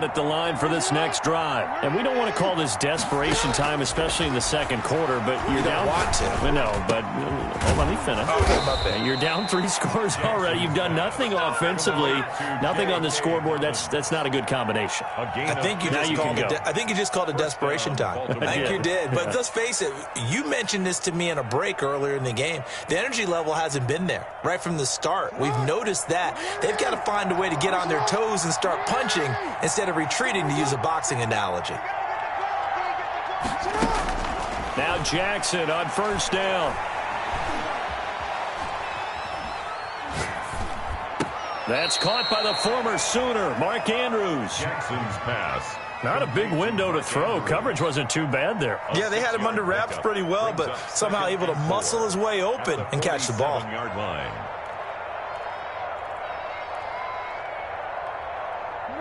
at the line for this next drive. And we don't want to call this desperation time, especially in the second quarter, but you're down. Want to. No, but let me finish. Okay, my bad. You're down 3 scores already. You've done nothing offensively, nothing on the scoreboard. That's not a good combination. I think you just called it desperation time. I think you did. But let's face it, you mentioned this to me in a break earlier in the game. The energy level hasn't been there right from the start. We've noticed that. They've got to find a way to get on their toes and start punching instead of retreating, to use a boxing analogy. Now Jackson on first down. That's caught by the former Sooner, Mark Andrews. Jackson's pass. Not a big window to throw. Coverage wasn't too bad there. Yeah, they had him under wraps pretty well, but somehow able to muscle his way open and catch the ball. 7-yard line.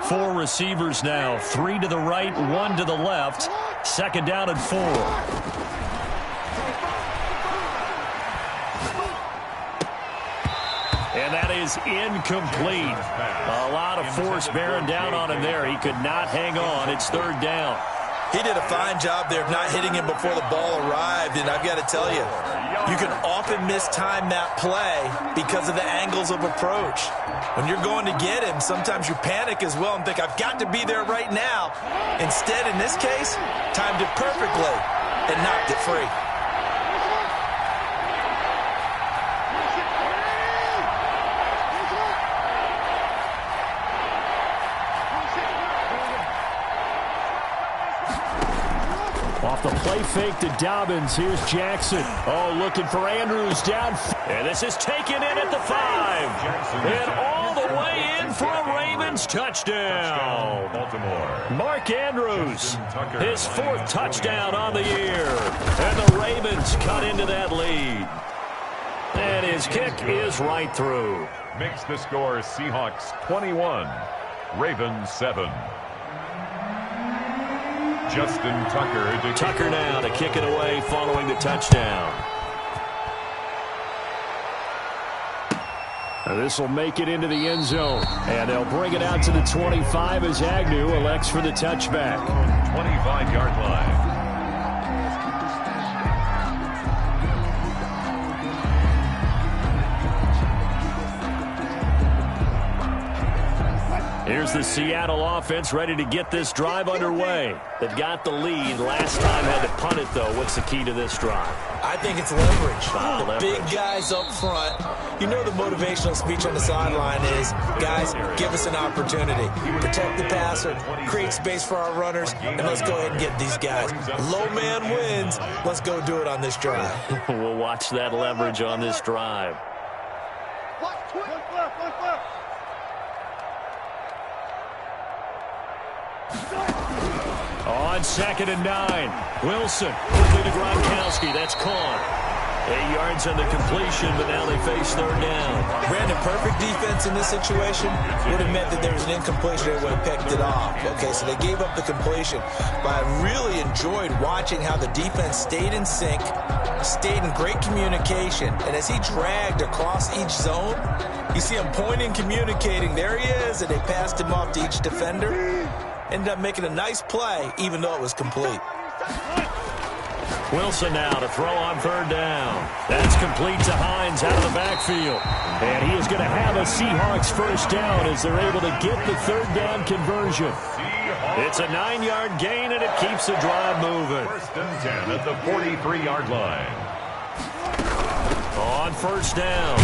4 receivers now, 3 to the right, 1 to the left. Second down and 4. And that is incomplete. A lot of force bearing down on him there. He could not hang on. It's third down. He did a fine job there of not hitting him before the ball arrived, and I've got to tell you, you can often mistime that play because of the angles of approach. When you're going to get him, sometimes you panic as well and think, I've got to be there right now. Instead, in this case, timed it perfectly and knocked it free. Off the play fake to Dobbins. Here's Jackson. Oh, looking for Andrews down. And this is taken in at the 5. And all the way in for a Ravens touchdown. Baltimore. Mark Andrews, his 4th touchdown on the year. And the Ravens cut into that lead. And his kick is right through. Makes the score Seahawks 21, Ravens 7. Justin Tucker now to kick it away following the touchdown. This will make it into the end zone. And they'll bring it out to the 25 as Agnew elects for the touchback. 25-yard line. Here's the Seattle offense ready to get this drive underway. They've got the lead. Last time had to punt it, though. What's the key to this drive? I think it's leverage. The big guys up front. You know the motivational speech on the sideline is, guys, give us an opportunity. Protect the passer, create space for our runners, and let's go ahead and get these guys. Low man wins. Let's go do it on this drive. We'll watch that leverage on this drive. On 2nd and 9, Wilson quickly to Gronkowski. That's caught. 8 yards on the completion, but now they face third down. Brandon, perfect defense in this situation would have meant that there was an incompletion. They would have picked it off. Okay, so they gave up the completion. But I really enjoyed watching how the defense stayed in sync, stayed in great communication. And as he dragged across each zone, you see him pointing, communicating. There he is, and they passed him off to each defender. Ended up making a nice play, even though it was complete. Wilson now to throw on third down. That's complete to Hines out of the backfield. And he is going to have a Seahawks first down as they're able to get the third down conversion. It's a 9-yard gain, and it keeps the drive moving. 1st and 10 at the 43-yard line. On first down,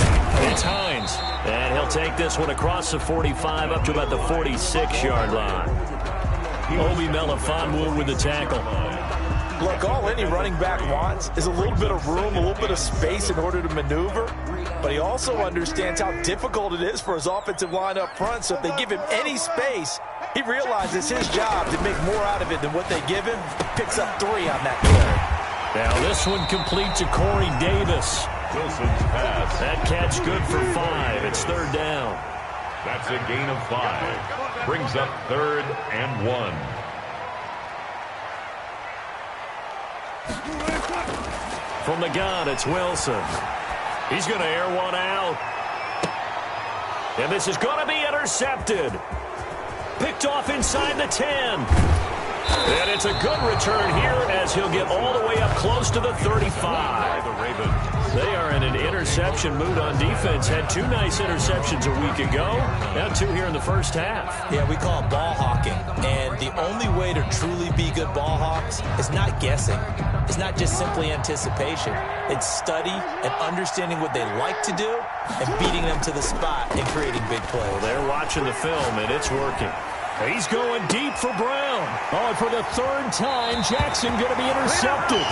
it's Hines. And he'll take this one across the 45 up to about the 46-yard line. Obi Melifonwu with the tackle. Look, all any running back wants is a little bit of room, a little bit of space in order to maneuver. But he also understands how difficult it is for his offensive line up front. So if they give him any space, he realizes his job to make more out of it than what they give him. Picks up 3 on that play. Now this one complete to Corey Davis. Wilson's pass. That catch good for 5. It's third down. That's a gain of 5. Brings up 3rd and 1. From the gun, it's Wilson. He's going to air one out. And this is going to be intercepted. Picked off inside the 10. And it's a good return here as he'll get all the way up close to the 35. The Ravens. They are in an interception mood on defense. Had 2 nice interceptions a week ago. Now 2 here in the first half. Yeah, we call it ball hawking. And the only way to truly be good ball hawks is not guessing. It's not just simply anticipation. It's study and understanding what they like to do and beating them to the spot and creating big plays. Well, they're watching the film, and it's working. He's going deep for Brown. Oh, and for the 3rd time, Jackson going to be intercepted.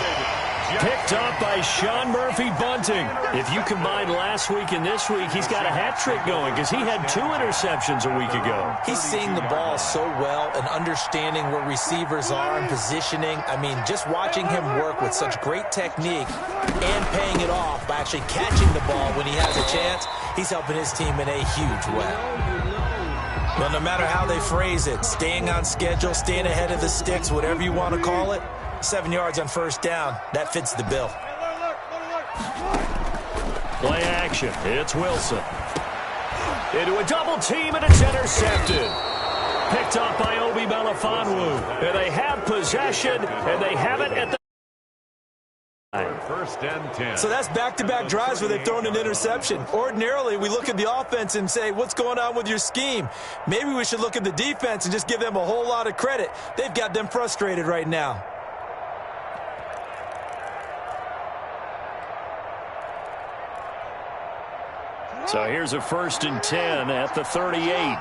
Picked up by Sean Murphy-Bunting. If you combine last week and this week, he's got a hat trick going because he had 2 interceptions a week ago. He's seeing the ball so well and understanding where receivers are and positioning. I mean, just watching him work with such great technique and paying it off by actually catching the ball when he has a chance, he's helping his team in a huge way. Well, no matter how they phrase it, staying on schedule, staying ahead of the sticks, whatever you want to call it, 7 yards on 1st down, that fits the bill. Play action. It's Wilson. Into a double team, and it's intercepted. Picked up by Obi Melifonwu. And they have possession, and they have it at the 1st and 10. So that's back-to-back drives where they've thrown an interception. Ordinarily, we look at the offense and say, what's going on with your scheme? Maybe we should look at the defense and just give them a whole lot of credit. They've got them frustrated right now. So here's a 1st and 10 at the 38.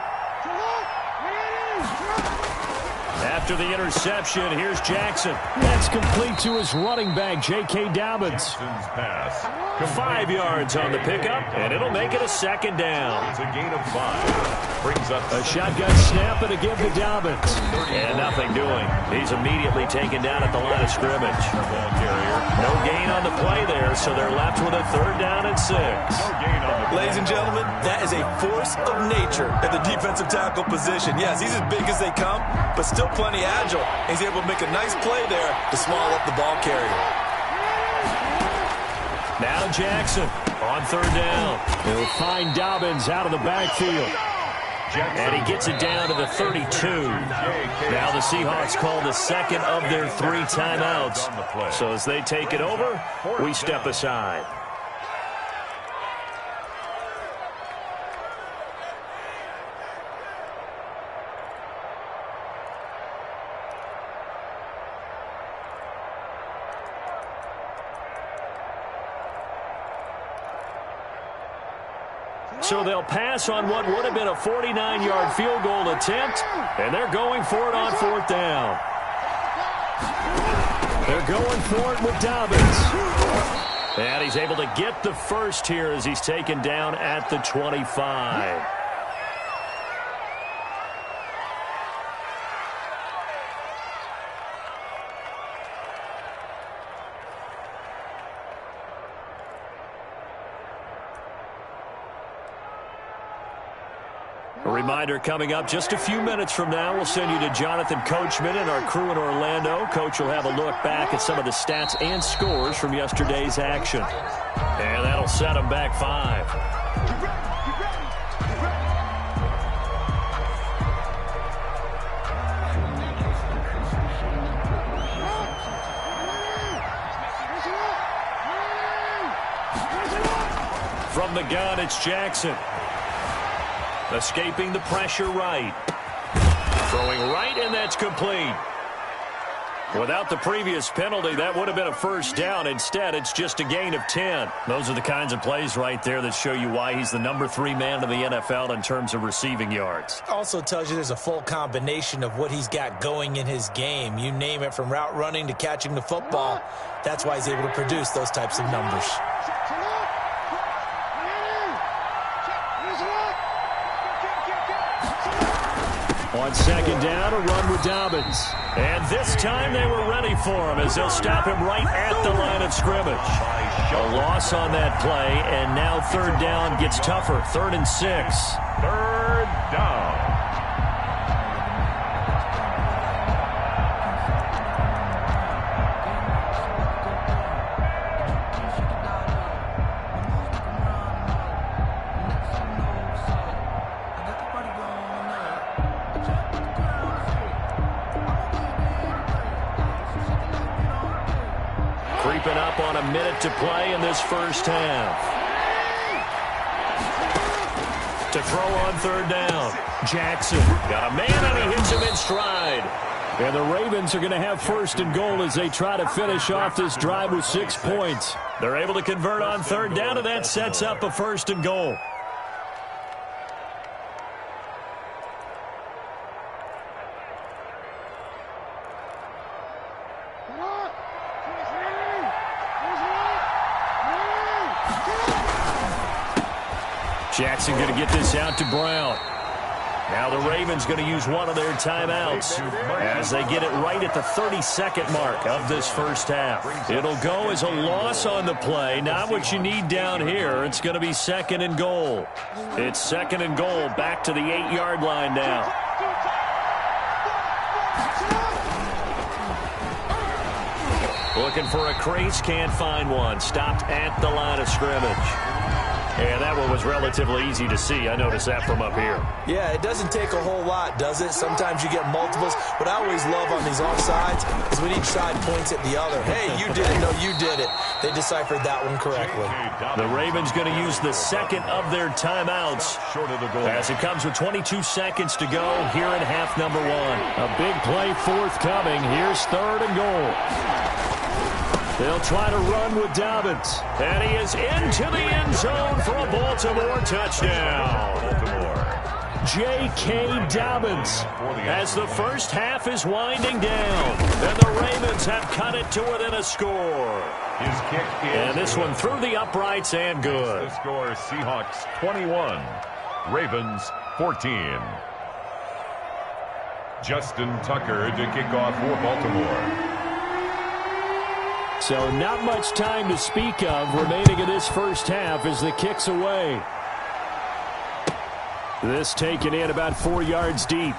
After the interception, here's Jackson. That's complete to his running back, J.K. Dobbins. Jackson's pass. 5 yards on the pickup, and it'll make it a 2nd down. It's a gain of 5. Brings up A shotgun snap and a give to Dobbins. And nothing doing. He's immediately taken down at the line of scrimmage. ball carrier. No gain on the play there, so they're left with a 3rd down and 6. No gain on the play. Ladies and gentlemen, that is a force of nature at the defensive tackle position. Yes, he's as big as they come, but still plenty agile. He's able to make a nice play there to small up the ball carrier. Now Jackson on 3rd down. He'll find Dobbins out of the backfield. And he gets it down to the 32. Now the Seahawks call the 2nd of their 3 timeouts. So as they take it over, we step aside. So they'll pass on what would have been a 49-yard field goal attempt, and they're going for it on 4th down. They're going for it with Dobbins. And he's able to get the 1st here as he's taken down at the 25. A reminder coming up just a few minutes from now, we'll send you to Jonathan Coachman and our crew in Orlando. Coach will have a look back at some of the stats and scores from yesterday's action. And that'll set them back 5. From the gun, it's Jackson. Escaping the pressure right. Throwing right, and that's complete. Without the previous penalty, that would have been a 1st down. Instead, it's just a gain of 10. Those are the kinds of plays right there that show you why he's the number 3 man in the NFL in terms of receiving yards. Also tells you there's a full combination of what he's got going in his game. You name it, from route running to catching the football. That's why he's able to produce those types of numbers. On 2nd down, a run with Dobbins. And this time they were ready for him as they'll stop him right at the line of scrimmage. A loss on that play, and now 3rd down gets tougher. 3rd and 6. 3rd down. creeping up on a minute to play in this first half. To throw on third down. Jackson got a man and he hits him in stride. And the Ravens are going to have first and goal as they try to finish off this drive with 6 points. They're able to convert on third down, and that sets up a first and goal. Jackson going to get this out to Brown. Now the Ravens going to use one of their timeouts as they get it right at the 32nd mark of this first half. It'll go as a loss on the play. Not what you need down here. It's going to be second and goal. It's second and goal back to the 8-yard line now. Looking for a crease, can't find one. Stopped at the line of scrimmage. And that one was relatively easy to see. I noticed that from up here. Yeah, it doesn't take a whole lot, does it? Sometimes you get multiples. What I always love on these offsides is when each side points at the other. Hey, you did it. No, you did it. They deciphered that one correctly. The Ravens going to use the second of their timeouts as it comes with 22 seconds to go here in half number 1. A big play forthcoming. Here's third and goal. They'll try to run with Dobbins. And he is into the end zone for a Baltimore touchdown. J.K. Dobbins as the first half is winding down. And the Ravens have cut it to within a score. His kick is and this one through the uprights and good. The score, Seahawks 21, Ravens 14. Justin Tucker to kick off for Baltimore. So not much time to speak of remaining in this first half as the kick's away. This taken in about 4 yards deep.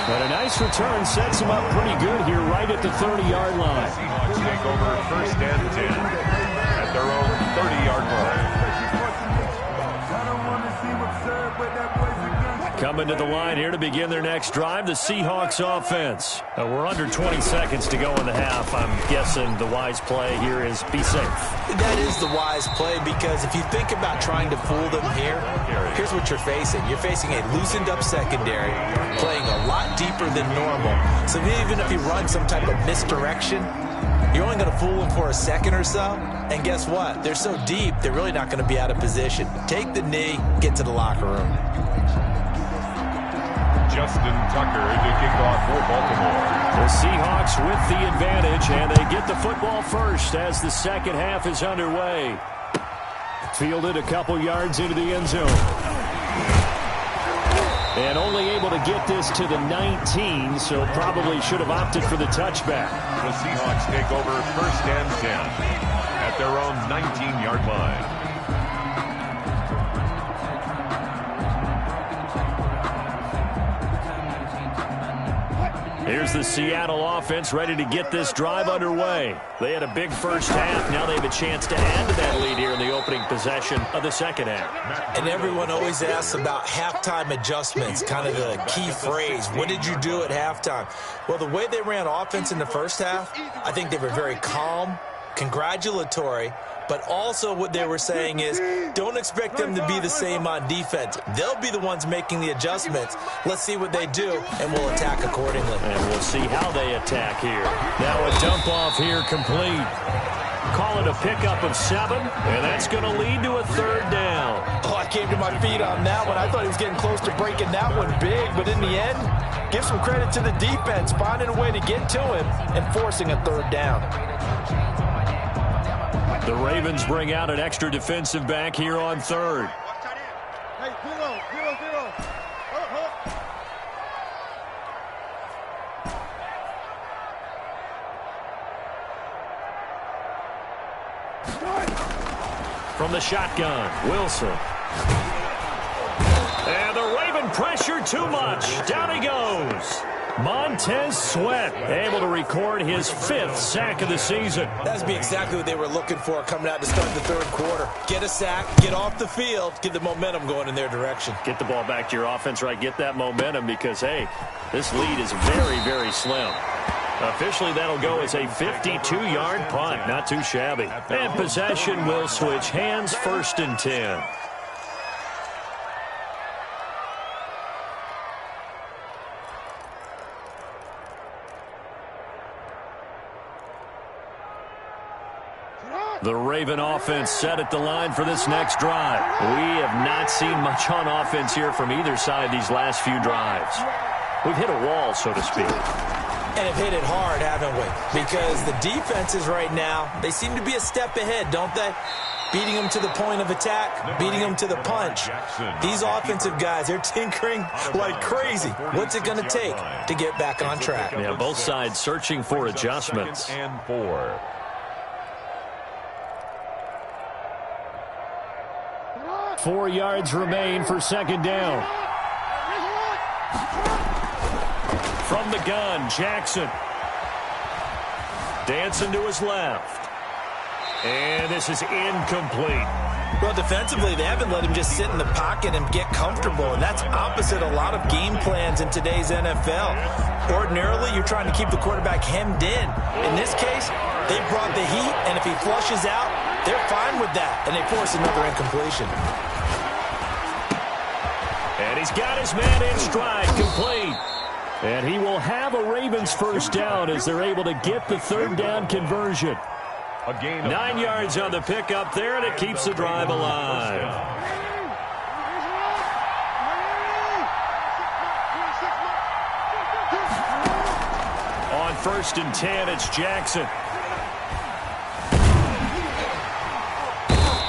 But a nice return sets him up pretty good here right at the 30-yard line. Seahawks take over first and 10 at their own 30-yard line. Coming to the line here to begin their next drive, the Seahawks offense. We're under 20 seconds to go in the half. I'm guessing the wise play here is be safe. That is the wise play because if you think about trying to fool them here, here's what you're facing. You're facing a loosened up secondary, playing a lot deeper than normal. So even if you run some type of misdirection, you're only going to fool them for a second or so. And guess what? They're so deep, they're really not going to be out of position. Take the knee, get to the locker room. Justin Tucker to kick off for Baltimore. The Seahawks with the advantage, and they get the football first as the second half is underway. Fielded a couple yards into the end zone. And only able to get this to the 19, so probably should have opted for the touchback. The Seahawks take over first and 10 at their own 19-yard line. Here's the Seattle offense ready to get this drive underway. They had a big first half. Now they have a chance to add to that lead here in the opening possession of the second half. And everyone always asks about halftime adjustments, kind of the key phrase. What did you do at halftime? Well, the way they ran offense in the first half, I think they were very calm, congratulatory, but also what they were saying is don't expect them to be the same on defense. They'll be the ones making the adjustments. Let's see what they do, and we'll attack accordingly. And we'll see how they attack here. Now a dump off here complete. Call it a pickup of 7, and that's going to lead to a third down. Oh, I came to my feet on that one. I thought he was getting close to breaking that one big, but in the end, give some credit to the defense, finding a way to get to him and forcing a third down. The Ravens bring out an extra defensive back here on third. Hey, 0-0-0. Hold up. From the shotgun, Wilson. And the Raven pressure too much. Down he goes. Montez Sweat able to record his 5th sack of the season. That's be exactly what they were looking for coming out to start the third quarter. Get a sack, get off the field, get the momentum going in their direction. Get the ball back to your offense, right? Get that momentum because, hey, this lead is very, very slim. Officially, that'll go as a 52-yard punt. Not too shabby. And possession will switch hands, 1st and 10. The Raven offense set at the line for this next drive. We have not seen much on offense here from either side these last few drives. We've hit a wall, so to speak. And have hit it hard, haven't we? Because the defenses right now, they seem to be a step ahead, don't they? Beating them to the point of attack, beating them to the punch. These offensive guys, they're tinkering like crazy. What's it going to take to get back on track? Yeah, both sides searching for adjustments. 4 yards remain for 2nd down. From the gun, Jackson. Dancing to his left. And this is incomplete. Well, defensively, they haven't let him just sit in the pocket and get comfortable, and that's opposite a lot of game plans in today's NFL. Ordinarily, you're trying to keep the quarterback hemmed in. In this case, they brought the heat, and if he flushes out, they're fine with that, and they force another incompletion. And he's got his man in stride, complete. And he will have a Ravens 1st down as they're able to get the 3rd down conversion. 9 yards on the pickup there, and it keeps the drive alive. On 1st and 10, it's Jackson.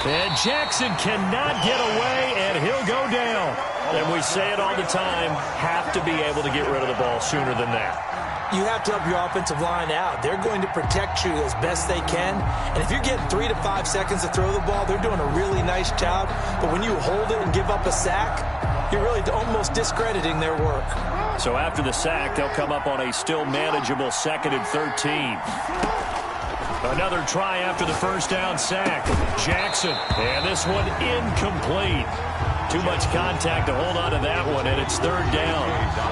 And Jackson cannot get away, and he'll go down. And we say it all the time, have to be able to get rid of the ball sooner than that. You have to help your offensive line out. They're going to protect you as best they can. And if you're getting 3 to 5 seconds to throw the ball, they're doing a really nice job. But when you hold it and give up a sack, you're really almost discrediting their work. So after the sack, they'll come up on a still manageable 2nd and 13. Another try after the 1st down sack. Jackson, and this one incomplete. Too much contact to hold on to that one, and it's 3rd down.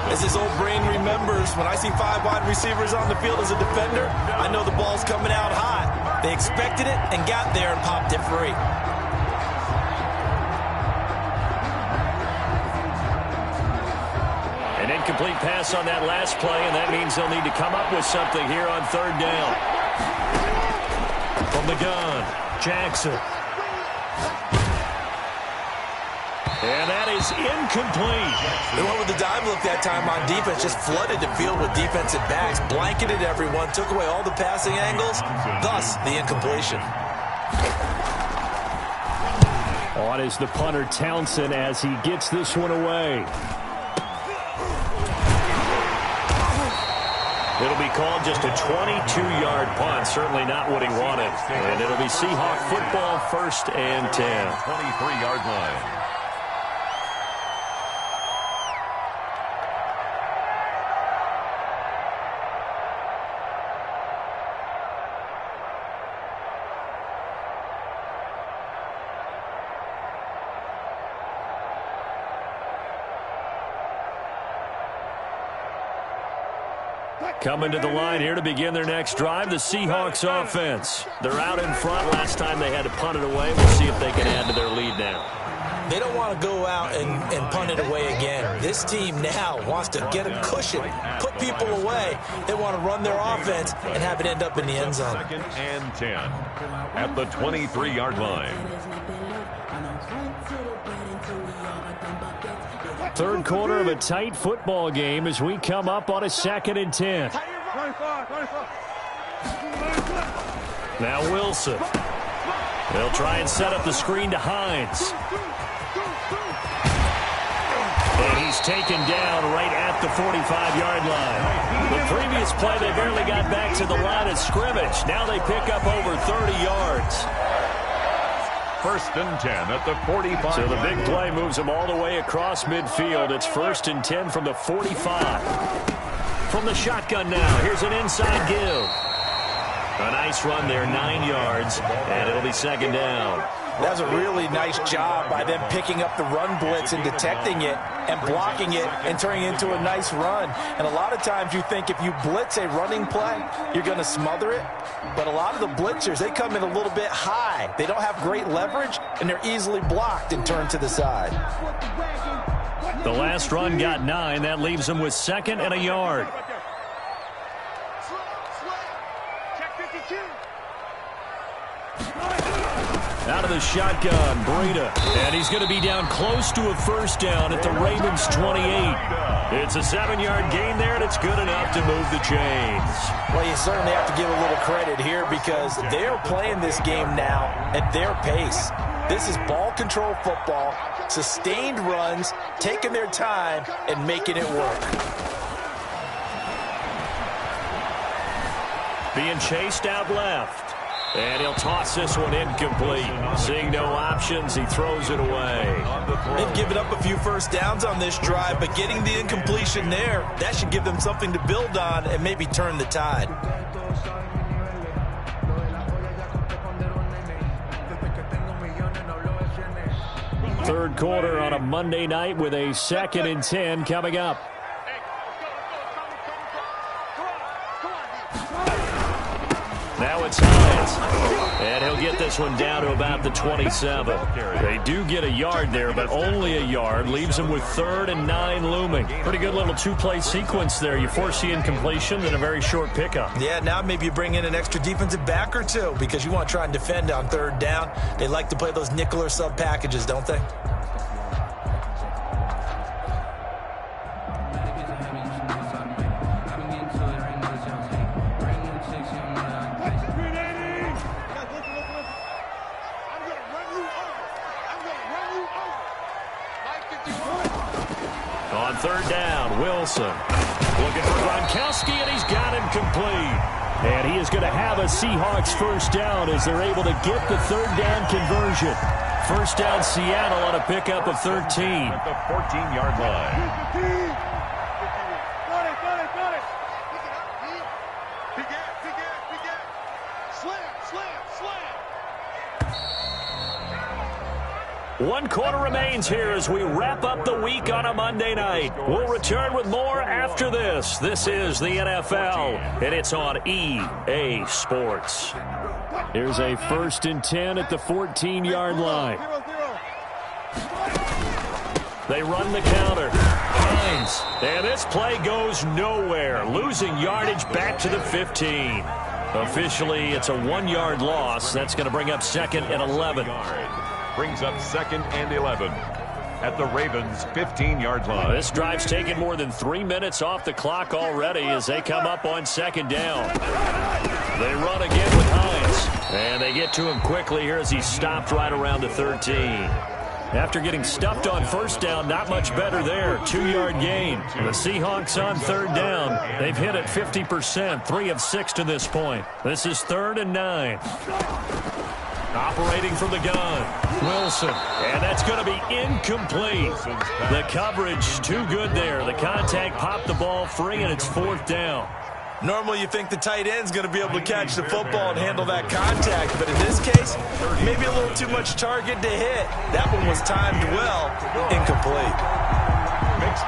As his old brain remembers, when I see 5 wide receivers on the field as a defender, I know the ball's coming out hot. They expected it and got there and popped it free. An incomplete pass on that last play, and that means they'll need to come up with something here on 3rd down. From the gun, Jackson. And that is incomplete. They went with the dime look that time on defense, just flooded the field with defensive backs, blanketed everyone, took away all the passing angles, thus the incompletion. On is the punter Townsend as he gets this one away. It'll be called just a 22-yard punt, certainly not what he wanted. And it'll be Seahawk football, 1st and 10. 23-yard line. Coming to the line here to begin their next drive, the Seahawks offense. They're out in front. Last time they had to punt it away. We'll see if they can add to their lead now. They don't want to go out and punt it away again. This team now wants to get a cushion, put people away. They want to run their offense and have it end up in the end zone. 2nd and 10 at the 23-yard line. 3rd quarter of a tight football game as we come up on a 2nd and 10. Now Wilson. They'll try and set up the screen to Hines. And he's taken down right at the 45-yard line. The previous play, they barely got back to the line of scrimmage. Now they pick up over 30 yards. 1st and 10 at the 45. So the big play moves them all the way across midfield. It's 1st and 10 from the 45. From the shotgun now, here's an inside give. A nice run there, 9 yards, and it'll be 2nd down. That was a really nice job by them picking up the run blitz and detecting it and blocking it and turning it into a nice run. And a lot of times you think if you blitz a running play, you're going to smother it. But a lot of the blitzers, they come in a little bit high. They don't have great leverage, and they're easily blocked and turned to the side. The last run got 9. That leaves them with 2nd and a yard. Out of the shotgun, Breida. And he's going to be down close to a first down at the Ravens' 28. It's a 7-yard gain there, and it's good enough to move the chains. Well, you certainly have to give a little credit here because they're playing this game now at their pace. This is ball control football, sustained runs, taking their time, and making it work. Being chased out left. And he'll toss this one incomplete. Seeing no options, he throws it away. They've given up a few first downs on this drive, but getting the incompletion there, that should give them something to build on and maybe turn the tide. Third quarter on a Monday night with a 2nd and 10 coming up. Now it's Hines, and he'll get this one down to about the 27. They do get a yard there, but only a yard. Leaves them with 3rd and 9 looming. Pretty good little 2-play sequence there. You force the incompletion and a very short pickup. Yeah, now maybe you bring in an extra defensive back or two because you want to try and defend on 3rd down. They like to play those nickel or sub packages, don't they? On 3rd down, Wilson looking for Gronkowski, and he's got him complete. And he is going to have a Seahawks first down as they're able to get the 3rd down conversion. First down, Seattle on a pickup of 13. At the 14-yard line. Got it. Pick it up. Slam. 1 quarter remains here as we wrap up the week on a Monday night. We'll return with more after this. This is the NFL, and it's on EA Sports. Here's a 1st and 10 at the 14-yard line. They run the counter. Hines. And this play goes nowhere. Losing yardage back to the 15. Officially, it's a 1-yard loss. That's going to bring up 2nd and 11. Brings up 2nd and 11 at the Ravens' 15-yard line. This drive's taken more than 3 minutes off the clock already as they come up on 2nd down. They run again with Hines. And they get to him quickly here as he's stopped right around the 13. After getting stuffed on 1st down, not much better there. 2-yard gain. The Seahawks on 3rd down. They've hit it 50%, 3 of 6 to this point. This is 3rd and 9. Operating from the gun, Wilson. And that's going to be incomplete. The coverage too good there. The contact popped the ball free, and it's 4th down. Normally you think the tight end's going to be able to catch the football and handle that contact, but in this case, maybe a little too much target to hit. That one was timed well, incomplete.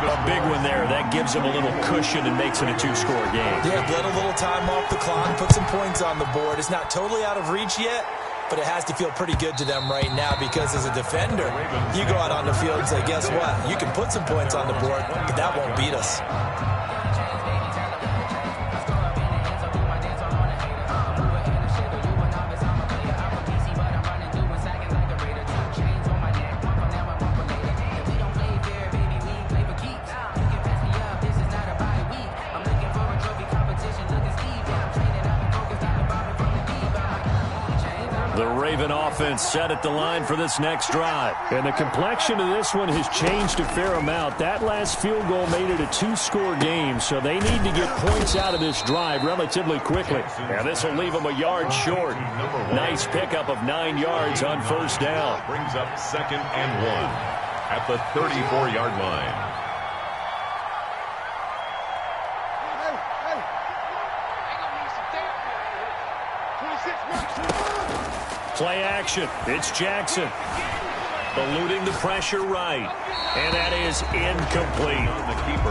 A big one there. That gives them a little cushion and makes it a 2-score game. Yeah, let a little time off the clock, put some points on the board. It's not totally out of reach yet, but it has to feel pretty good to them right now because as a defender, you go out on the field and say, guess what? You can put some points on the board, but that won't beat us. The Raven offense set at the line for this next drive. And the complexion of this one has changed a fair amount. That last field goal made it a 2-score game, so they need to get points out of this drive relatively quickly. And this will leave them a yard short. Nice pickup of 9 yards on 1st down. Brings up 2nd and 1 at the 34-yard line. Play action. It's Jackson. Eluding the pressure right. And that is incomplete.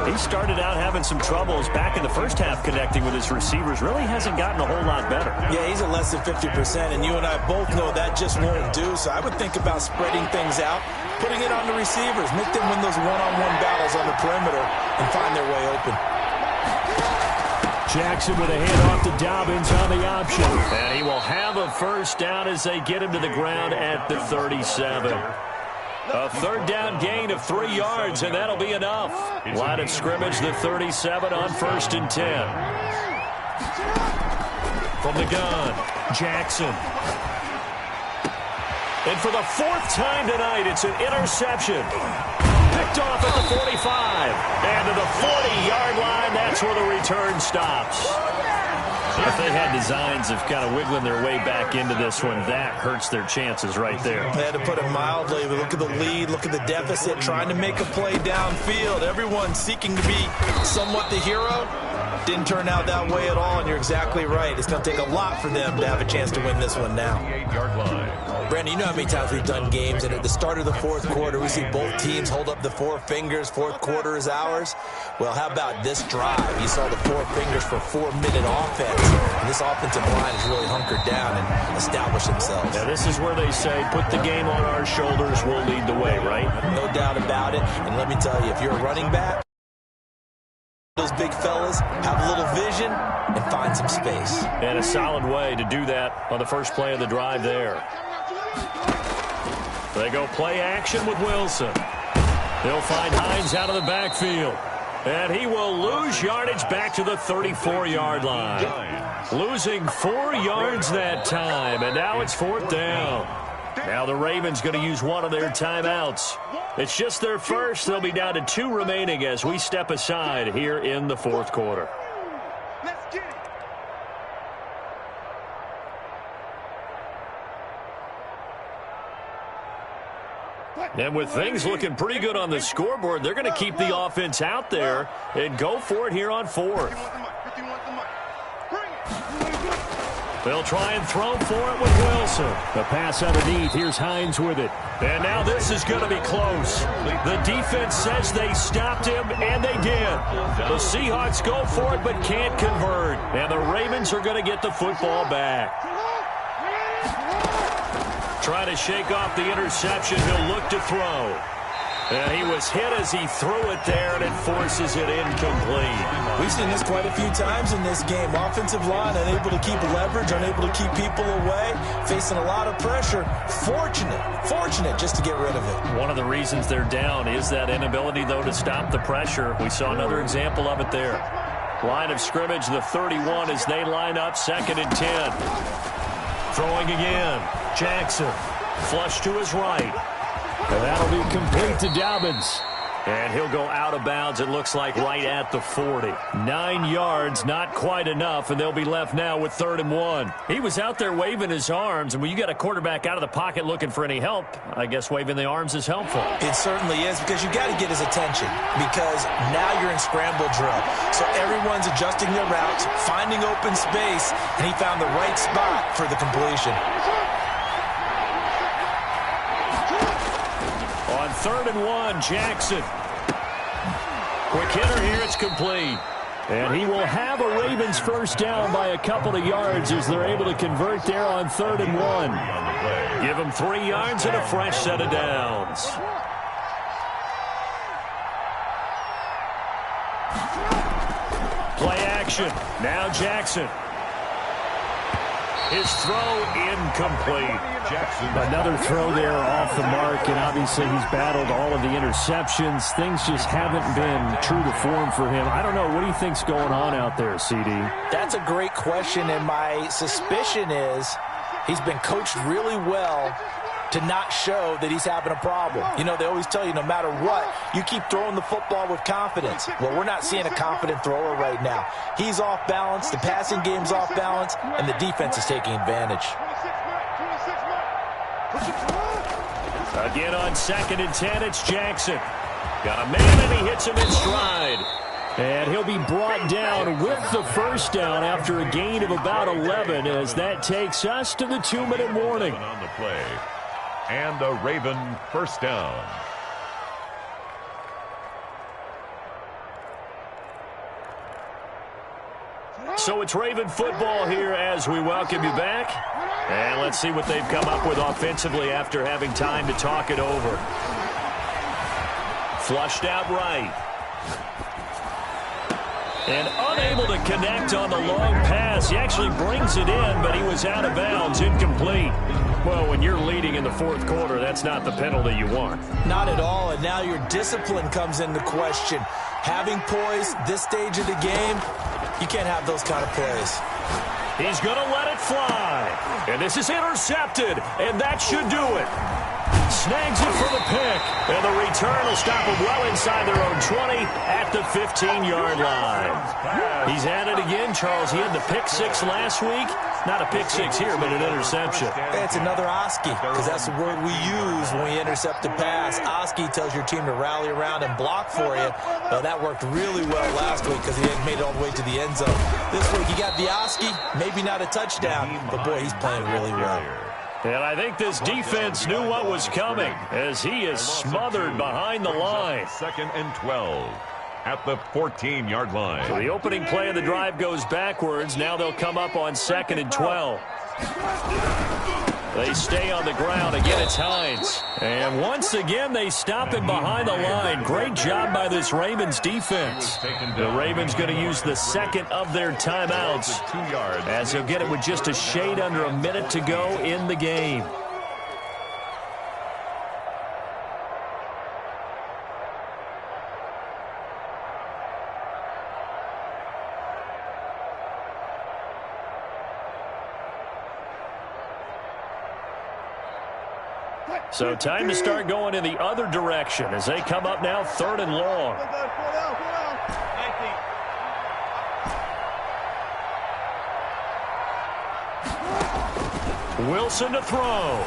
He started out having some troubles back in the first half connecting with his receivers. Really hasn't gotten a whole lot better. Yeah, he's at less than 50%, and you and I both know that just won't do. So I would think about spreading things out, putting it on the receivers, make them win those one-on-one battles on the perimeter and find their way open. Jackson with a handoff to Dobbins on the option. And he will have a first down as they get him to the ground at the 37. A third down gain of 3 yards, and that'll be enough. Line of scrimmage, the 37 on 1st and 10. From the gun, Jackson. And for the 4th time tonight, it's an interception. Picked off at the 45. And to the 40-yard line, that's where the return stops. If they had designs of kind of wiggling their way back into this one, that hurts their chances right there. They had to put it mildly. Look at the lead. Look at the deficit. Trying to make a play downfield. Everyone seeking to be somewhat the hero. Didn't turn out that way at all, and you're exactly right. It's going to take a lot for them to have a chance to win this one now. 8-yard line. Brandon, you know how many times we've done games, and at the start of the 4th quarter, we see both teams hold up the 4 fingers. 4th quarter is ours. Well, how about this drive? You saw the 4 fingers for 4-minute offense, and this offensive line has really hunkered down and established themselves. Now, this is where they say, put the game on our shoulders, we'll lead the way, right? No doubt about it, and let me tell you, if you're a running back, those big fellas have a little vision and find some space. And a solid way to do that on the first play of the drive there. They go play action with Wilson. They'll find Hines out of the backfield. And he will lose yardage back to the 34-yard line. Losing 4 yards that time, and now it's 4th down. Now the Ravens going to use one of their timeouts. It's just their first. They'll be down to 2 remaining as we step aside here in the 4th quarter. Let's get it. And with things looking pretty good on the scoreboard, they're going to keep the offense out there and go for it here on 4th. They'll try and throw for it with Wilson. The pass underneath. Here's Hines with it. And now this is going to be close. The defense says they stopped him, and they did. The Seahawks go for it but can't convert. And the Ravens are going to get the football back. Trying to shake off the interception. He'll look to throw. And he was hit as he threw it there, and it forces it incomplete. We've seen this quite a few times in this game. Offensive line unable to keep leverage, unable to keep people away, facing a lot of pressure. Fortunate just to get rid of it. One of the reasons they're down is that inability, though, to stop the pressure. We saw another example of it there. Line of scrimmage, the 31, as they line up 2nd and 10. Throwing again. Jackson. Flush to his right. And that'll be complete to Dobbins. And he'll go out of bounds, it looks like, right at the 40. 9 yards, not quite enough, and they'll be left now with 3rd and 1. He was out there waving his arms, and when you got a quarterback out of the pocket looking for any help, I guess waving the arms is helpful. It certainly is, because you got to get his attention, because now you're in scramble drill. So everyone's adjusting their routes, finding open space, and he found the right spot for the completion. On 3rd and 1, Jackson. Quick hitter here, it's complete. And he will have a Ravens first down by a couple of yards as they're able to convert there on 3rd and 1. Give him 3 yards and a fresh set of downs. Play action. Now Jackson. His throw incomplete. Jackson. Another throw there off the mark, and obviously he's battled all of the interceptions. Things just haven't been true to form for him. I don't know. What do you think's going on out there, CD? That's a great question, and my suspicion is he's been coached really well to not show that he's having a problem. You know, they always tell you no matter what, you keep throwing the football with confidence. Well, we're not seeing a confident thrower right now. He's off balance, the passing game's off balance, and the defense is taking advantage. Again on 2nd and 10, it's Jackson. Got a man, and he hits him in stride. And he'll be brought down with the first down after a gain of about 11 as that takes us to the 2-minute warning. On the play. And a Raven first down. So it's Raven football here as we welcome you back. And let's see what they've come up with offensively after having time to talk it over. Flushed out right. And unable to connect on the long pass. He actually brings it in, but he was out of bounds, incomplete. Well, when you're leading in the fourth quarter, that's not the penalty you want. Not at all, and now your discipline comes into question. Having poise this stage of the game, you can't have those kind of plays. He's going to let it fly. And this is intercepted, and that should do it. Snags it for the pick, and the return will stop him well inside their own 20 at the 15-yard line. He's at it again, Charles. He had the pick six last week. Not a pick six here, but an interception. It's another Oski, because that's the word we use when we intercept a pass. Oski tells your team to rally around and block for you. Well, that worked really well last week because he hadn't made it all the way to the end zone. This week he got the Oski, maybe not a touchdown, but boy, he's playing really well. And I think this defense knew what was coming as he is smothered behind the line. 2nd and 12 at the 14-yard line. So the opening play of the drive goes backwards. Now they'll come up on 2nd and 12. They stay on the ground. Again, it's Hines. And once again, they stop him behind the line. Great job by this Ravens defense. The Ravens going to use the second of their timeouts as he'll get it with just a shade under a minute to go in the game. So time to start going in the other direction as they come up now 3rd and long. Wilson to throw.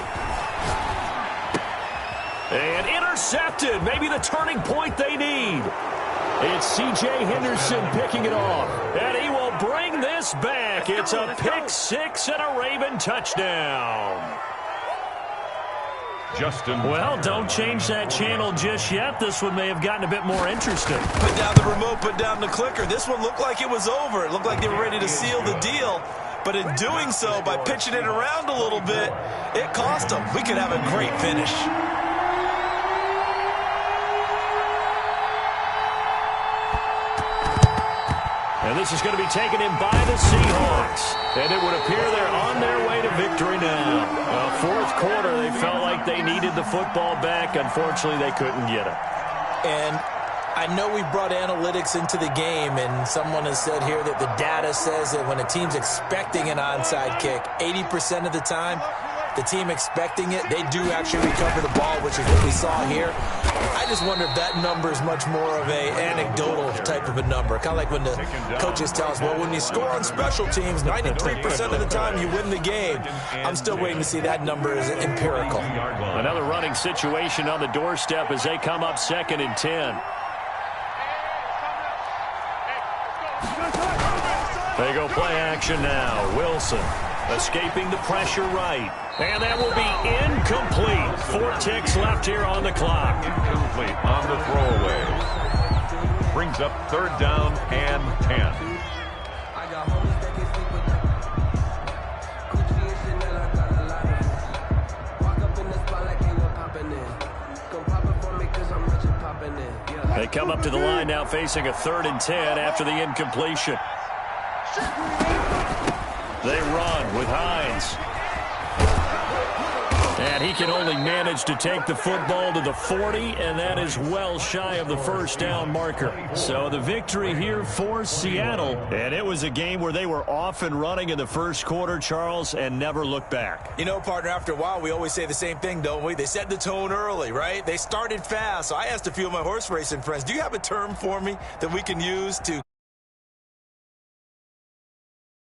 And intercepted. Maybe the turning point they need. It's C.J. Henderson picking it off. And he will bring this back. It's a pick six and a Raven touchdown. Well, don't change that channel just yet. This one may have gotten a bit more interesting. Put down the remote, put down the clicker. This one looked like it was over. It looked like they were ready to seal the deal. But in doing so, by pitching it around a little bit, it cost them. We could have a great finish. And this is going to be taken in by the Seahawks. And it would appear they're on their way to victory now. Fourth quarter, they felt like they needed the football back. Unfortunately, they couldn't get it. And I know we brought analytics into the game, and someone has said here that the data says that when a team's expecting an onside kick, 80% of the time, the team expecting it, they do actually recover the ball, which is what we saw here. I just wonder if that number is much more of a anecdotal type of a number. Kind of like when the coaches tell us, well, when you score on special teams, 93% of the time you win the game. I'm still waiting to see that number is empirical. Another running situation on the doorstep as they come up 2nd and 10. They go play action now. Wilson escaping the pressure right. And that will be incomplete. 4 ticks left here on the clock. Incomplete on the throwaway. Brings up 3rd down and 10. They come up to the line now facing a 3rd and 10 after the incompletion. They run with Hines. And he can only manage to take the football to the 40, and that is well shy of the first down marker. So the victory here for Seattle. And it was a game where they were off and running in the first quarter, Charles, and never looked back. You know, partner, after a while, we always say the same thing, don't we? They set the tone early, right? They started fast. So I asked a few of my horse racing friends, do you have a term for me that we can use to